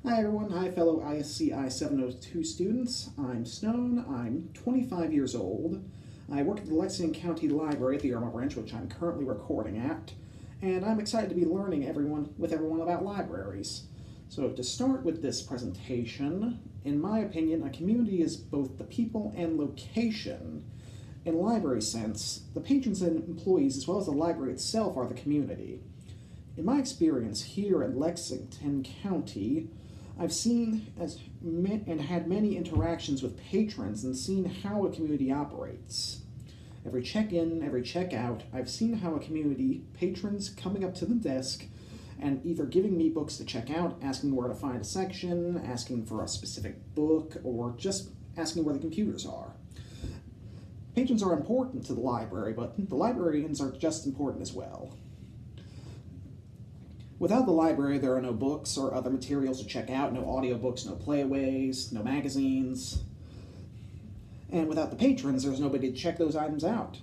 Hi everyone, hi fellow ISCI 702 students. I'm Stone, I'm 25 years old. I work at the Lexington County Library at the Irma Branch, which I'm currently recording at, and I'm excited to be learning with everyone about libraries. So to start with this presentation, in my opinion, a community is both the people and location. In a library sense, the patrons and employees as well as the library itself are the community. In my experience here at Lexington County, I've seen and had many interactions with patrons and seen how a community operates. Every check-in, every check-out, I've seen how a community, patrons coming up to the desk and either giving me books to check out, asking where to find a section, asking for a specific book, or just asking where the computers are. Patrons are important to the library, but the librarians are just important as well. Without the library, there are no books or other materials to check out, no audiobooks, no playaways, no magazines. And without the patrons, there's nobody to check those items out.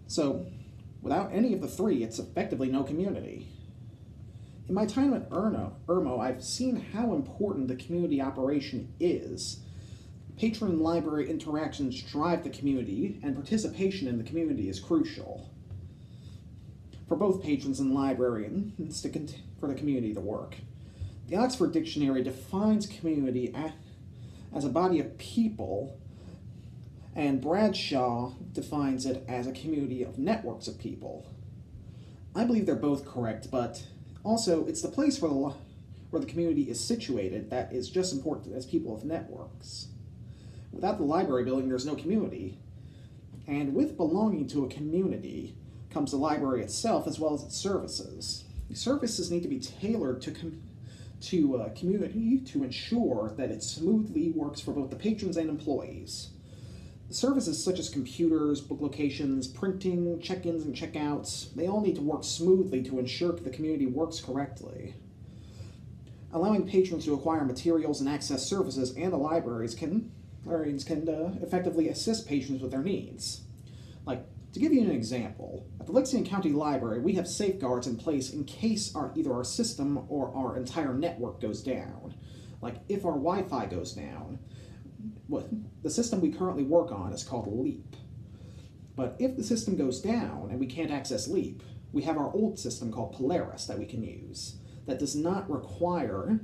So, without any of the three, it's effectively no community. In my time at IRMO, I've seen how important the community operation is. Patron and library interactions drive the community, and participation in the community is crucial for both patrons and librarians for the community to work. The Oxford Dictionary defines community as a body of people, and Bradshaw defines it as a community of networks of people. I believe they're both correct, but also it's the place where the community is situated that is just important as people of networks. Without the library building, there's no community. And with belonging to a community comes the library itself as well as its services. The services need to be tailored to community to ensure that it smoothly works for both the patrons and employees. The services such as computers, book locations, printing, check-ins and check-outs, they all need to work smoothly to ensure the community works correctly. Allowing patrons to acquire materials and access services and the librarians can effectively assist patrons with their needs. To give you an example, at the Lexington County Library, we have safeguards in place in case either our system or our entire network goes down. Like if our Wi-Fi goes down, the system we currently work on is called LEAP. But if the system goes down and we can't access LEAP, we have our old system called Polaris that we can use that does not require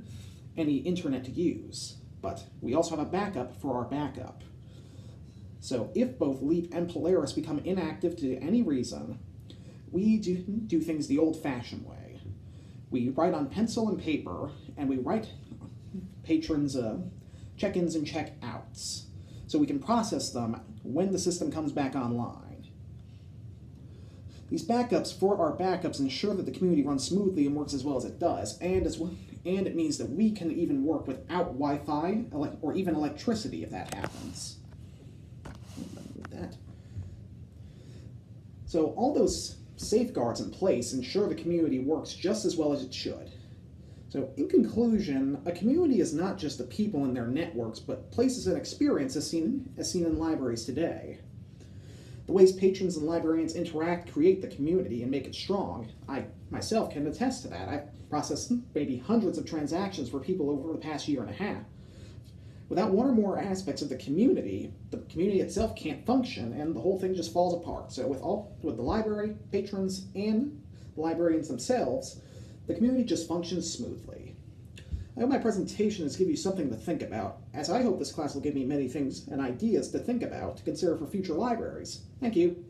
any internet to use. But we also have a backup for our backup. So if both LEAP and Polaris become inactive to any reason, we do things the old-fashioned way. We write on pencil and paper, and we write patrons' check-ins and check-outs, so we can process them when the system comes back online. These backups for our backups ensure that the community runs smoothly and works as well as it does, and it means that we can even work without Wi-Fi or even electricity if that happens. So all those safeguards in place ensure the community works just as well as it should. So in conclusion, a community is not just the people and their networks, but places and experience as seen in libraries today. The ways patrons and librarians interact create the community and make it strong. I myself can attest to that. I've processed maybe hundreds of transactions for people over the past year and a half. Without one or more aspects of the community itself can't function, and the whole thing just falls apart. So with the library, patrons, and the librarians themselves, the community just functions smoothly. I hope my presentation has given you something to think about, as I hope this class will give me many things and ideas to think about to consider for future libraries. Thank you.